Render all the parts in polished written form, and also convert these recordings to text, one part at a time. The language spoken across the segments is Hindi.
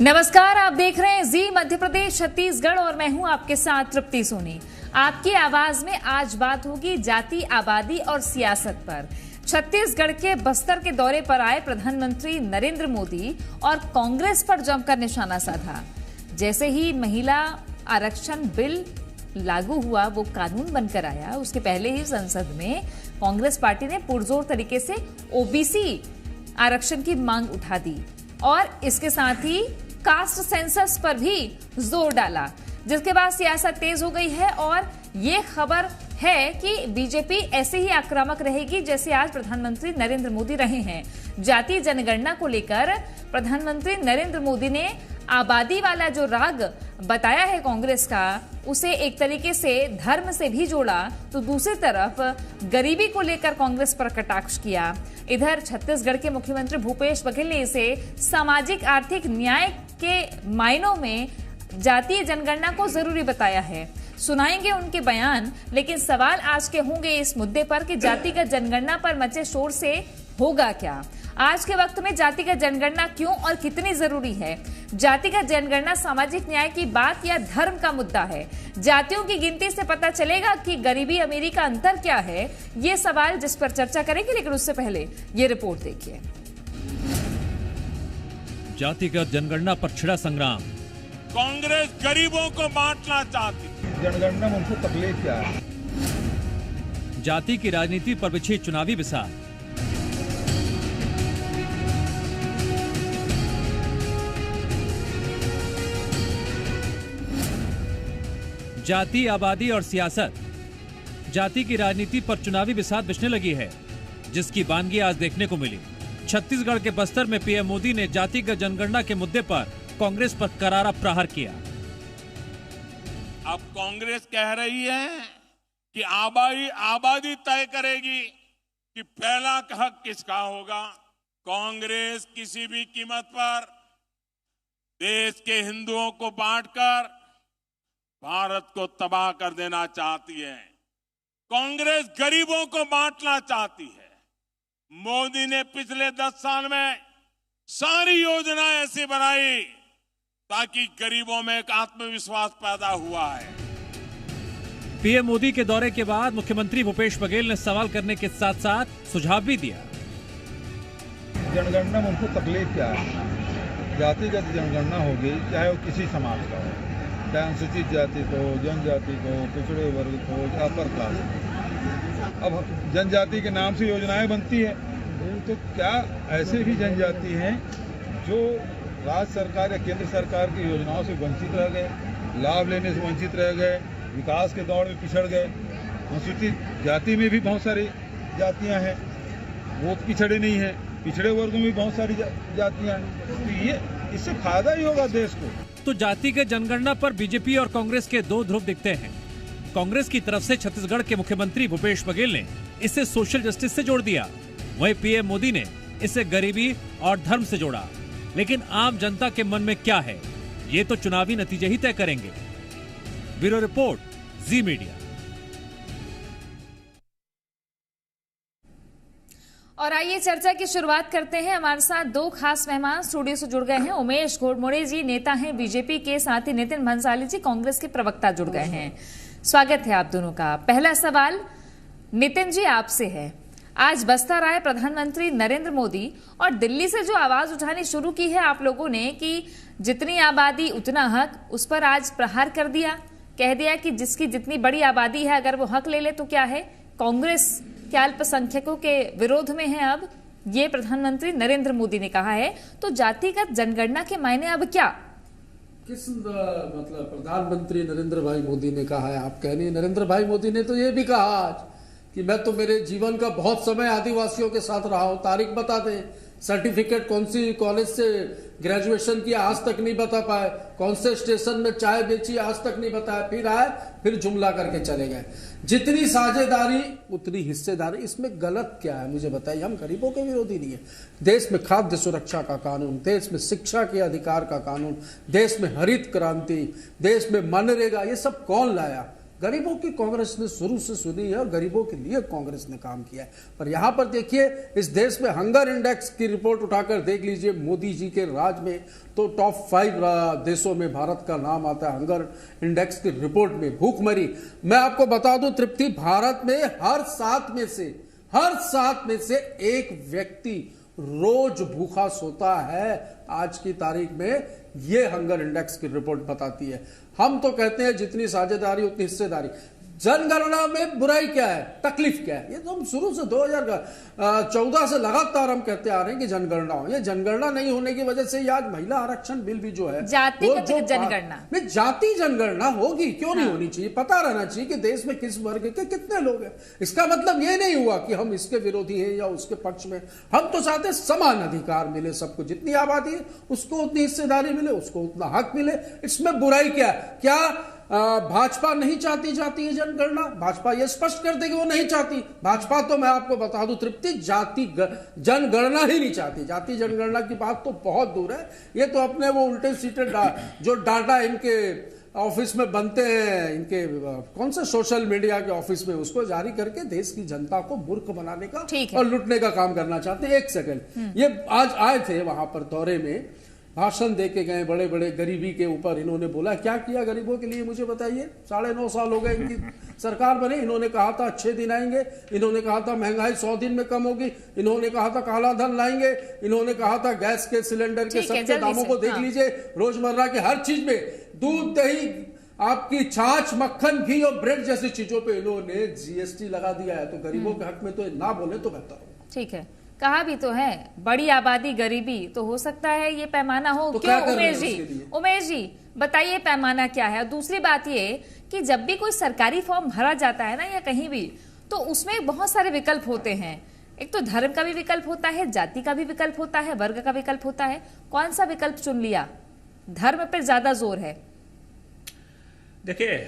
नमस्कार, आप देख रहे हैं जी मध्य प्रदेश छत्तीसगढ़ और मैं हूं आपके साथ तृप्ति सोनी। आपकी आवाज में आज बात होगी जाति, आबादी और सियासत पर। छत्तीसगढ़ के बस्तर के दौरे पर आए प्रधानमंत्री नरेंद्र मोदी और कांग्रेस पर जमकर निशाना साधा। जैसे ही महिला आरक्षण बिल लागू हुआ, वो कानून बनकर आया, उसके पहले ही संसद में कांग्रेस पार्टी ने पुरजोर तरीके से ओबीसी आरक्षण की मांग उठा दी और इसके साथ ही कास्ट सेंसस पर भी जोर डाला, जिसके बाद सियासत तेज हो गई है। और ये खबर है कि बीजेपी ऐसे ही आक्रामक रहेगी जैसे आज प्रधानमंत्री नरेंद्र मोदी रहे हैं। जातीय जनगणना को लेकर प्रधानमंत्री नरेंद्र मोदी ने आबादी वाला जो राग बताया है कांग्रेस का, उसे एक तरीके से धर्म से भी जोड़ा, तो दूसरी तरफ गरीबी को लेकर कांग्रेस पर कटाक्ष किया। इधर छत्तीसगढ़ के मुख्यमंत्री भूपेश बघेल ने इसे सामाजिक आर्थिक न्याय के मायनों में जातीय जनगणना को जरूरी बताया है। सुनाएंगे उनके बयान, लेकिन सवाल आज के होंगे इस मुद्दे पर कि जातिगत जनगणना पर मचे शोर से होगा क्या। आज के वक्त में जातिगत जनगणना क्यों और कितनी जरूरी है? जातिगत जनगणना सामाजिक न्याय की बात या धर्म का मुद्दा है? जातियों की गिनती से पता चलेगा कि गरीबी अमीरी का अंतर क्या है? ये सवाल जिस पर चर्चा करेंगे, लेकिन उससे पहले ये रिपोर्ट देखिए। जातिगत जनगणना पर छिड़ा संग्राम। कांग्रेस गरीबों को बांटना चाहती। जनगणना में उनको तकलीफ क्या है? जाति की राजनीति पर बिछी चुनावी विसार। जाति, आबादी और सियासत। जाति की राजनीति पर चुनावी बिसात बिछने लगी है, जिसकी बानगी आज देखने को मिली। छत्तीसगढ़ के बस्तर में पीएम मोदी ने जातिगत जनगणना के मुद्दे पर कांग्रेस पर करारा प्रहार किया। अब कांग्रेस कह रही है कि आबादी तय करेगी कि पहला हक किसका होगा। कांग्रेस किसी भी कीमत पर देश के हिंदुओं को बांटकर भारत को तबाह कर देना चाहती है। कांग्रेस गरीबों को बांटना चाहती है। मोदी ने पिछले 10 साल में सारी योजनाएं ऐसी बनाई ताकि गरीबों में एक आत्मविश्वास पैदा हुआ है। पीएम मोदी के दौरे के बाद मुख्यमंत्री भूपेश बघेल ने सवाल करने के साथ साथ सुझाव भी दिया। जनगणना में उनको तकलीफ क्या है? जातिगत जनगणना होगी, चाहे वो किसी समाज का हो, चाहे अनुसूचित जाति को, जनजाति को, पिछड़े वर्ग को, अपर क्लास को। अब जनजाति के नाम से योजनाएं बनती है, तो क्या ऐसे भी जनजाति हैं जो राज्य सरकार या केंद्र सरकार की योजनाओं से वंचित रह गए, लाभ लेने से वंचित रह गए, विकास के दौड़ में पिछड़ गए। अनुसूचित जाति में भी बहुत सारी जातियां हैं, वो पिछड़े नहीं हैं। पिछड़े वर्गों में भी बहुत सारी जातियां हैं, तो ये इससे फायदा ही होगा देश को। तो जातिगत जनगणना पर बीजेपी और कांग्रेस के दो ध्रुव दिखते हैं। कांग्रेस की तरफ से छत्तीसगढ़ के मुख्यमंत्री भूपेश बघेल ने इसे सोशल जस्टिस से जोड़ दिया, वहीं पीएम मोदी ने इसे गरीबी और धर्म से जोड़ा। लेकिन आम जनता के मन में क्या है, ये तो चुनावी नतीजे ही तय करेंगे। ब्यूरो रिपोर्ट, जी मीडिया। और आइए चर्चा की शुरुआत करते हैं। हमारे साथ दो खास मेहमान स्टूडियो से जुड़ गए हैं। उमेश घोड़मोड़े जी नेता हैं बीजेपी के, साथ ही नितिन भंसाली जी कांग्रेस के प्रवक्ता जुड़ गए हैं। स्वागत है आप दोनों का। पहला सवाल नितिन जी आपसे है। आज बस्तर आए प्रधानमंत्री नरेंद्र मोदी और दिल्ली से जो आवाज उठानी शुरू की है आप लोगों ने कि जितनी आबादी उतना हक, उस पर आज प्रहार कर दिया, कह दिया कि जिसकी जितनी बड़ी आबादी है अगर वो हक ले ले तो क्या है, कांग्रेस के अल्पसंख्यकों के विरोध में है। अब ये प्रधानमंत्री नरेंद्र मोदी ने कहा है, तो जातिगत जनगणना के मायने अब क्या? किस मतलब प्रधानमंत्री नरेंद्र भाई मोदी ने कहा है? आप कह रही नरेंद्र भाई मोदी ने तो ये भी कहा आज कि मैं तो मेरे जीवन का बहुत समय आदिवासियों के साथ रहा हूं। तारीख बता दें, सर्टिफिकेट कौन सी कॉलेज से ग्रेजुएशन किया आज तक नहीं बता पाए, कौन से स्टेशन में चाय बेची आज तक नहीं बताया, फिर आए फिर जुमला करके चले गए। जितनी साझेदारी उतनी हिस्सेदारी, इसमें गलत क्या है मुझे बताइए। हम गरीबों के विरोधी नहीं है। देश में खाद्य सुरक्षा का कानून, देश में शिक्षा के अधिकार का कानून, देश में हरित क्रांति, देश में मनरेगा, ये सब कौन लाया? गरीबों की कांग्रेस ने शुरू से सुनी है और गरीबों के लिए कांग्रेस ने काम किया है। पर यहां पर देखिए, इस देश में हंगर इंडेक्स की रिपोर्ट उठाकर देख लीजिए, मोदी जी के राज में तो टॉप 5 देशों में भारत का नाम आता है हंगर इंडेक्स की रिपोर्ट में। भूखमरी, मैं आपको बता दूं तृप्ति, भारत में हर 7 में से एक व्यक्ति रोज भूखा सोता है आज की तारीख में। यह हंगर इंडेक्स की रिपोर्ट बताती है। हम तो कहते हैं जितनी साझेदारी उतनी हिस्सेदारी। जनगणना में बुराई क्या है, तकलीफ क्या है? ये तो हम शुरू से 2014 से लगातार हम कहते आ रहे हैं कि जनगणना हो। ये जनगणना नहीं होने की वजह से आज महिला आरक्षण बिल भी जो है, जातिगत जनगणना में जाति जनगणना होगी, क्यों नहीं होनी चाहिए? पता रहना चाहिए कि देश में किस वर्ग के कितने लोग हैं। इसका मतलब ये नहीं हुआ कि हम इसके विरोधी हैं या उसके पक्ष में। हम तो चाहते हैं समान अधिकार मिले सबको, जितनी आबादी है उसको उतनी हिस्सेदारी मिले, उसको उतना हक मिले। इसमें बुराई क्या है? क्या भाजपा नहीं चाहती जाती है जनगणना? भाजपा ये स्पष्ट कर दे कि वो नहीं चाहती। भाजपा तो मैं आपको बता दूं तृप्ति, जाति जनगणना ही नहीं चाहती। जाति जनगणना की बात तो बहुत दूर है। ये तो अपने वो उल्टे सीधे जो डाटा इनके ऑफिस में बनते हैं, इनके कौन से सोशल मीडिया के ऑफिस में, उसको जारी करके देश की जनता को मूर्ख बनाने का और लूटने का काम करना चाहते हैं। एक सेकंड, ये आज आए थे वहां पर दौरे में, भाषण देके गए, बड़े बड़े गरीबी के ऊपर इन्होंने बोला। क्या किया गरीबों के लिए मुझे बताइए? 9.5 साल हो गए इनकी सरकार बने। इन्होंने कहा था अच्छे दिन आएंगे, इन्होंने कहा था महंगाई 100 दिन में कम होगी, इन्होंने कहा था काला धन लाएंगे, इन्होंने कहा था गैस के सिलेंडर के सबके दामों को देख लीजिए, रोजमर्रा के हर चीज में, दूध दही, आपकी छाछ, मक्खन, घी और ब्रेड जैसी चीजों पे इन्होंने जीएसटी लगा दिया है। तो गरीबों के हक में तो ना बोले तो बेहतर हो। ठीक है, कहा भी तो है बड़ी आबादी गरीबी, तो हो सकता है ये पैमाना हो। तो क्यों उमेश जी बताइए पैमाना क्या है? और दूसरी बात ये कि जब भी कोई सरकारी फॉर्म भरा जाता है ना या कहीं भी, तो उसमें बहुत सारे विकल्प होते हैं। एक तो धर्म का भी विकल्प होता है, जाति का भी विकल्प होता है, वर्ग का विकल्प होता है। कौन सा विकल्प चुन लिया? धर्म पर ज्यादा जोर है। देखिए,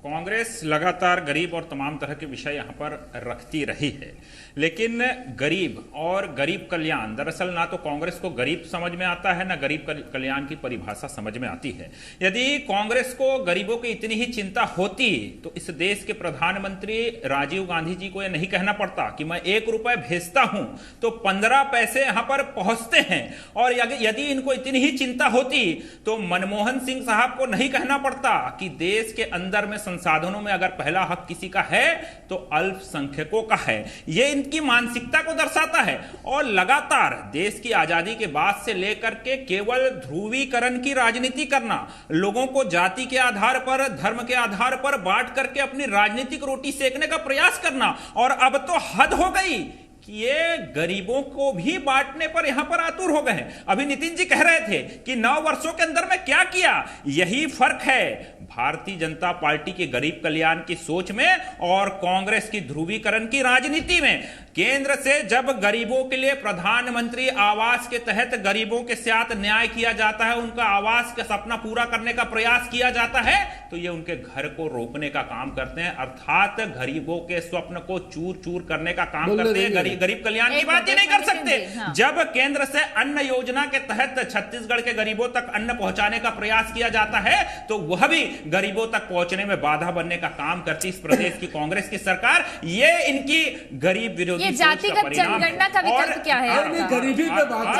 कांग्रेस लगातार गरीब और तमाम तरह के विषय यहां पर रखती रही है, लेकिन गरीब और गरीब कल्याण, दरअसल ना तो कांग्रेस को गरीब समझ में आता है, ना गरीब कल्याण की परिभाषा समझ में आती है। यदि कांग्रेस को गरीबों की इतनी ही चिंता होती तो इस देश के प्रधानमंत्री राजीव गांधी जी को यह नहीं कहना पड़ता कि मैं 1 रुपए भेजता हूं तो 15 पैसे यहां पर पहुंचते हैं। और यदि इनको इतनी ही चिंता होती तो मनमोहन सिंह साहब को नहीं कहना पड़ता कि देश के अंदर में संसाधनों में अगर पहला हक किसी का है तो अल्पसंख्यकों का है। यह इनकी मानसिकता को दर्शाता है। और लगातार देश की आजादी के बाद से लेकर के केवल ध्रुवीकरण की राजनीति करना, लोगों को जाति के आधार पर, धर्म के आधार पर बांट करके अपनी राजनीतिक रोटी सेकने का प्रयास करना, और अब तो हद हो गई कि ये गरीबों को भी बांटने पर यहां पर आतुर हो गए हैं। अभी नितिन जी कह रहे थे कि 9 वर्षों के अंदर में क्या किया। यही फर्क है भारतीय जनता पार्टी के गरीब कल्याण की सोच में और कांग्रेस की ध्रुवीकरण की राजनीति में। केंद्र से जब गरीबों के लिए प्रधानमंत्री आवास के तहत गरीबों के साथ न्याय किया जाता है, उनका आवास का सपना पूरा करने का प्रयास किया जाता है, तो ये उनके घर को रोकने का काम करते हैं, अर्थात गरीबों के स्वप्न को चूर चूर करने का काम करते हैं। गरीब कल्याण की बात ही नहीं कर सकते। जब केंद्र से अन्न योजना के तहत छत्तीसगढ़ के गरीबों तक अन्न पहुंचाने का प्रयास किया जाता है तो वह भी गरीबों तक पहुंचने में बाधा बनने का काम करती इस प्रदेश की कांग्रेस की सरकार। ये इनकी गरीब विरोधी ये जातिगत जनगणना का विकल्प क्या है? गरीबी पे बात,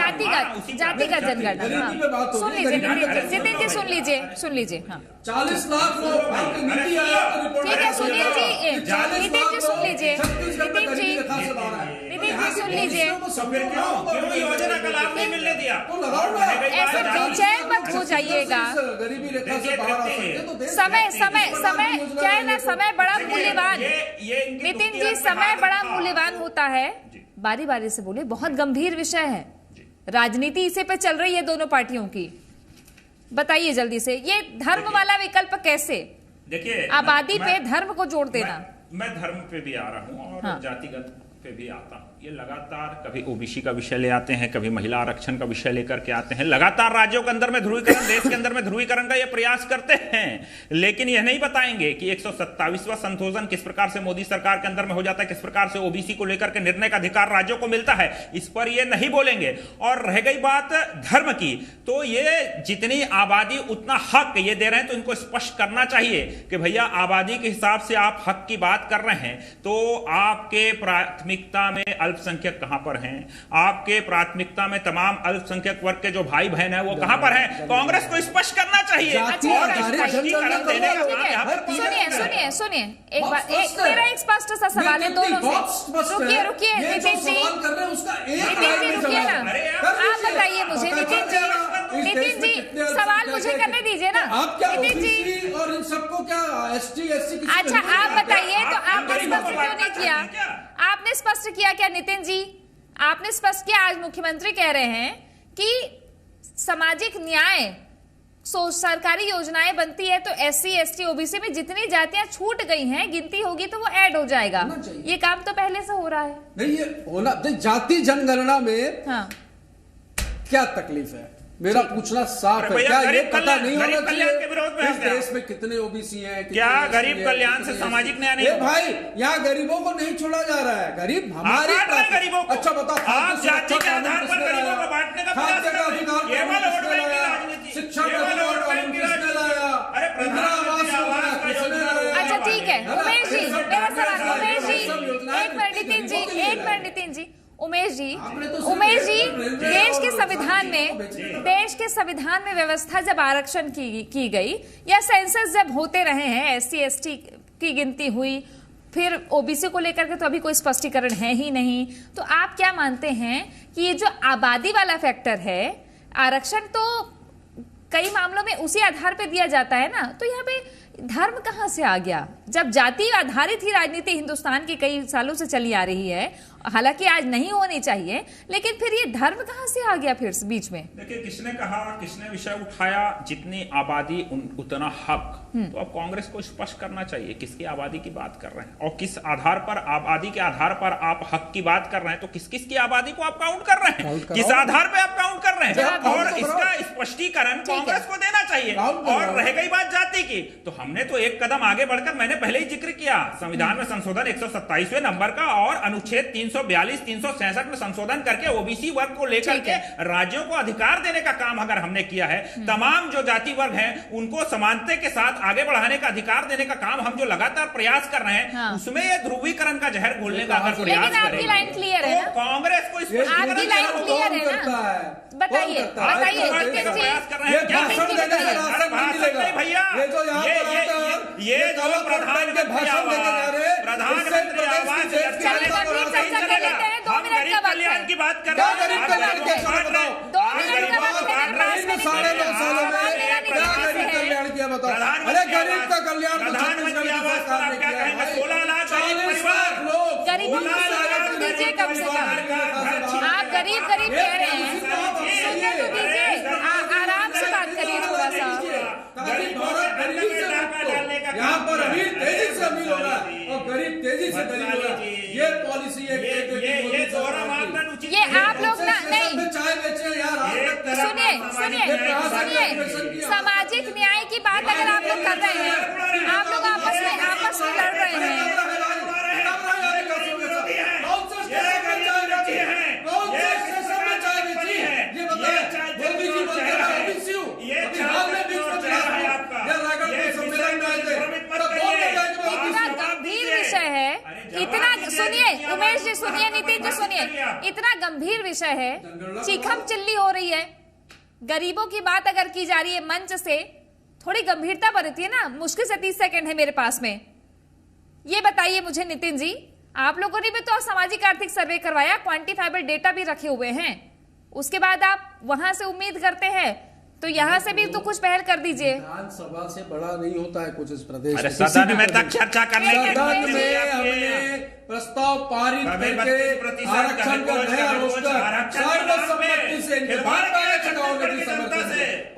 जातिगत जनगणना सुन लीजिए नितिन जी, सुन लीजिए। हाँ 40 लाख ठीक है, सुनिए जी, नितिन जी सुन लीजिए, नितिन जी सुन लीजिए। योजना का लाभ नहीं मिलने दिया, ऐसे बेचैन मत हो जाइएगा। गरीबी रेखा से बाहर आ सकते तो समय क्या है ना, समय बड़ा मूल्यवान। नितिन जी, समय बड़ा मूल्यवान होता है। बारी बारी से बोलिए, बहुत गंभीर विषय है, राजनीति इसे पे चल रही है दोनों पार्टियों की। बताइए जल्दी से, ये धर्म वाला विकल्प कैसे? देखिए, आबादी पे धर्म को जोड़ देना। मैं धर्म पे भी आ रहा हूं और जातिगत पे भी आता हूं। ये लगातार कभी ओबीसी का विषय ले आते हैं, कभी महिला आरक्षण का विषय लेकर के आते हैं, लगातार राज्यों के अंदर में ध्रुवीकरण, देश के अंदर में ध्रुवीकरण का ये प्रयास करते हैं, लेकिन यह नहीं बताएंगे कि 127वां संशोधन किस प्रकार से मोदी सरकार के अंदर में हो जाता है, किस प्रकार से ओबीसी को लेकर के निर्णय का अधिकार राज्यों को मिलता है, इस पर ये नहीं बोलेंगे। और रह गई बात धर्म की, तो ये जितनी आबादी उतना हक ये दे रहे हैं, तो इनको स्पष्ट करना चाहिए कि भैया आबादी के हिसाब से आप हक की बात कर रहे हैं, तो आपके प्राथमिकता में अल्पसंख्यक कहां पर हैं? आपके प्राथमिकता में तमाम अल्पसंख्यक वर्ग के जो भाई बहन हैं वो कहां पर हैं? कांग्रेस को स्पष्ट करना चाहिए और स्पष्टीकरण देने का काम यहाँ पर। सुनिए एक बात, मेरा एक स्पष्ट सा सवाल है दोनों से। रुकिए नितिन जी रुकिए ना, आप बताइए मुझे नितिन जी सवाल मुझे करने दीजिए ना नितिन जी। और इन सबको क्या एसटी एससी? अच्छा आप बताइए, तो आपने स्पष्ट क्यों नहीं किया? आपने स्पष्ट किया क्या नितिन जी? आपने स्पष्ट किया। आज मुख्यमंत्री कह रहे हैं कि सामाजिक न्याय सरकारी योजनाएं बनती है तो एससी एसटी ओबीसी में जितनी जातियां छूट गई हैं गिनती होगी तो वो ऐड हो जाएगा। ये काम तो पहले से हो रहा है। नहीं ये होना, जाति जनगणना में हाँ। क्या तकलीफ है? मेरा पूछना साफ है, क्या ये पता नहीं होना चाहिए इस देश में कितने ओबीसी हैं? क्या गरीब कल्याण से सामाजिक न्याय नहीं? भाई यहाँ गरीबों को नहीं छोड़ा जा रहा है, गरीब हमारे गरीबों को। अच्छा बताओ, आप जाति के आधार पर गरीबों को बांटने का प्रयास कर रहे हैं। केवल वोट बैंक की राजनीति, शिक्षा किसने लाया? अरे अच्छा ठीक है उमेश जी, मेरा सवाल उमेश जी, एक मिनट नितिन जी, एक मिनट नितिन जी। उमेश जी देश के संविधान में व्यवस्था जब आरक्षण की गई या सेंसस जब होते रहे हैं, एससी एसटी की गिनती हुई, फिर ओबीसी को लेकर के तो अभी कोई स्पष्टीकरण है ही नहीं, तो आप क्या मानते हैं कि ये जो आबादी वाला फैक्टर है, आरक्षण तो कई मामलों में उसी आधार पे दिया जाता है ना, तो यहाँ पे धर्म कहां से आ गया? जब जाति आधारित ही राजनीति हिंदुस्तान की कई सालों से चली आ रही है, हालांकि आज नहीं होनी चाहिए, लेकिन फिर ये धर्म कहां से आ गया फिर बीच में? देखिए किसने कहा, किसने विषय उठाया, जितनी आबादी उतना हक। तो अब कांग्रेस को स्पष्ट करना चाहिए किसकी आबादी की बात कर रहे हैं और किस आधार पर, आबादी के आधार पर आप हक की बात कर रहे हैं, तो किस किस की आबादी को आप काउंट कर रहे हैं, किस आधार पर आप काउंट कर रहे हैं, और इसका स्पष्टीकरण कांग्रेस को देना चाहिए। और रह गई बात जाति की, तो हमने तो एक कदम आगे बढ़कर, मैंने पहले ही जिक्र किया, संविधान में संशोधन 127वें नंबर का और अनुच्छेद 342, 366 में संशोधन करके ओबीसी वर्ग को लेकर के राज्यों को अधिकार देने का काम अगर हमने किया है, तमाम जो जाति वर्ग हैं उनको समानता के साथ आगे बढ़ाने का अधिकार देने का काम हम जो लगातार प्रयास कर रहे हैं, उसमें ये ध्रुवीकरण का जहर घोलने का अगर प्रयास करें, आपकी लाइन क्लियर है ना? कांग्रेस को आपकी लाइन क्लियर है ना? बताइए बताइए भैया, ये जो प्रधानमंत्री आवास हम गरीब कल्याण की बात कर रहे हैं, गरीब कल्याण किया बताओ। अरे गरीब का कल्याण प्रधानमंत्री आवास पर आप क्या कहेंगे? 16 लाख गरीबों को दीजिए कम से कम। आप गरीब कह रहे हैं, सुनने तो दीजिए, आराम से बात करिए थोड़ा सा। यहाँ पर अमीर तेजी से अमीर हो रहा है और गरीब तेजी से गरीब हो रहा है। ये पॉलिसी है, ये आप लोग ना नहीं चाय बेचे यार। सुनिए, सामाजिक न्याय की बात अगर आप लोग कर रहे हैं, आप लोग आपस में लड़ रहे हैं। इतना सुनिए उमेश जी, सुनिए नितिन जी, सुनिए, इतना गंभीर विषय है, चीखम चिल्ली हो रही है, गरीबों की बात अगर की जा रही है मंच से, थोड़ी गंभीरता बरती है ना। मुश्किल से 30 सेकंड है मेरे पास में। ये बताइए मुझे नितिन जी, आप लोगों ने भी तो सामाजिक आर्थिक सर्वे करवाया, क्वांटिफाइबल डेटा भी रखे हुए हैं, उसके बाद आप वहां से उम्मीद करते हैं, तो यहाँ से भी तो कुछ पहल कर दीजिए। विधानसभा से बड़ा नहीं होता है कुछ इस प्रदेश में। सदन में तक चर्चा करने के लिए हमने प्रस्ताव पारित करके आरक्षण का नया रोस्टर सर्वसम्मति से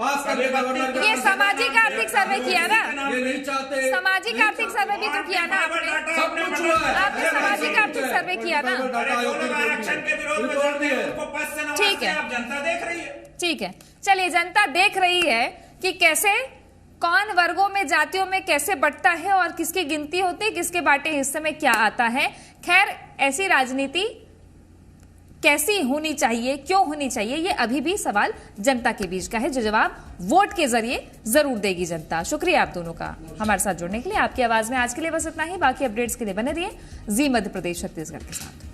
पास करके गवर्नर का ये सामाजिक आर्थिक सर्वे किया ना, ये नहीं चाहते। सामाजिक आर्थिक सर्वे भी तो किया ना आपने, सब कुछ हुआ है। आपने सामाजिक आर्थिक सर्वे किया ना। आरक्षण के विरोध में लड़ते हैं, उनको पद से नवाजते ठीक है। हैं, अब जनता देख रही है। ठीक है, चलिए जनता देख रही है कि कैसे कौन वर्गों में जातियों में कैसे बंटता है और किसकी गिनती होती है, किसके बाटे हिस्से में क्या आता है। खैर, ऐसी राजनीति कैसी होनी चाहिए, क्यों होनी चाहिए, ये अभी भी सवाल जनता के बीच का है, जो जवाब वोट के जरिए जरूर देगी जनता। शुक्रिया आप दोनों का हमारे साथ जुड़ने के लिए। आपकी आवाज में आज के लिए बस इतना ही। बाकी अपडेट्स के लिए बने रहिए जी मध्य प्रदेश छत्तीसगढ़ के साथ।